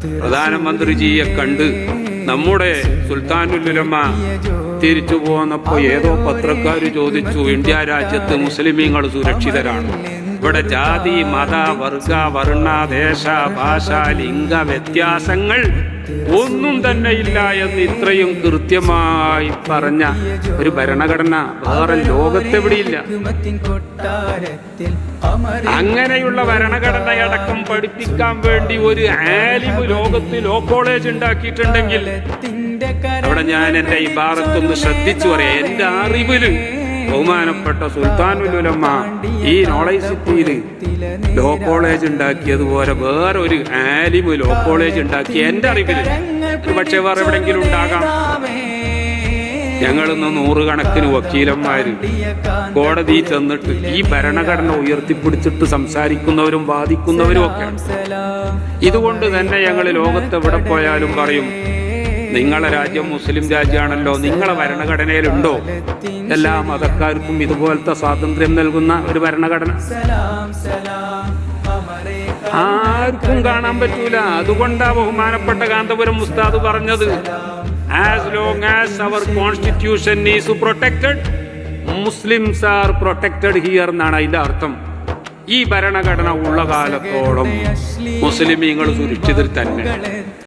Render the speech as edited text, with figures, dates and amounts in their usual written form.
പ്രധാനമന്ത്രിജിയെ കണ്ട് നമ്മുടെ സുൽത്താനുൽ ഉലമ തിരിച്ചു പോന്നപ്പോ ഏതോ പത്രക്കാർ ചോദിച്ചു, ഇന്ത്യ രാജ്യത്ത് മുസ്ലിമീങ്ങൾ സുരക്ഷിതരാണ്, ഇവിടെ ജാതി മത വർഗ വർണ്ണ ദേശ ഭാഷ ലിംഗ വ്യത്യാസങ്ങൾ ഒന്നും തന്നെ ഇല്ല എന്ന് ഇത്രയും കൃത്യമായി പറഞ്ഞ ഒരു ഭരണഘടന വേറെ ലോകത്തെവിടെയില്ല. അങ്ങനെയുള്ള ഭരണഘടനയടക്കം പഠിപ്പിക്കാൻ വേണ്ടി ഒരു ആലിമ് ലോകത്ത് ലോ കോളേജ് ഉണ്ടാക്കിയിട്ടുണ്ടെങ്കിൽ അവിടെ ഞാൻ എന്റെ ഈ ഭാഗത്തൊന്ന് ശ്രദ്ധിച്ചു പറയാം. എന്റെ അറിവില് ബഹുമാനപ്പെട്ട സുൽത്താനുൽ ഉലമ ഈ നോളേജ് സിറ്റിയില് ലോ കോളേജ് ഉണ്ടാക്കിയതുപോലെ വേറെ ഒരു ആലിമ് ലോ കോളേജ് ഉണ്ടാക്കി എന്റെ അറിവില്, പക്ഷെ വേറെ എവിടെങ്കിലും ഉണ്ടാകാം. ഞങ്ങളിന്ന് നൂറുകണക്കിന് വക്കീലന്മാര് കോടതി ചെന്നിട്ട് ഈ ഭരണഘടന ഉയർത്തിപ്പിടിച്ചിട്ട് സംസാരിക്കുന്നവരും വാദിക്കുന്നവരും ഒക്കെയാണ്. ഇതുകൊണ്ട് തന്നെ ഞങ്ങൾ ലോകത്തെവിടെ പോയാലും പറയും, നിങ്ങളെ രാജ്യം മുസ്ലിം രാജ്യമാണല്ലോ, നിങ്ങളെ ഭരണഘടനയിലുണ്ടോ എല്ലാ മതക്കാർക്കും ഇതുപോലത്തെ സ്വാതന്ത്ര്യം നൽകുന്ന ഒരു ഭരണഘടന? ആർക്കും കാണാൻ പറ്റൂല. അതുകൊണ്ടാ ബഹുമാനപ്പെട്ട കാന്തപുരം ഉസ്താദ് പറഞ്ഞത്, as long as our constitution is protected, Muslims are protected here എന്നാണ് അതിന്റെ അർത്ഥം. ഈ ഭരണഘടന ഉള്ള കാലത്തോളം മുസ്ലിമീങ്ങൾ സുരക്ഷിതർ തന്നെ.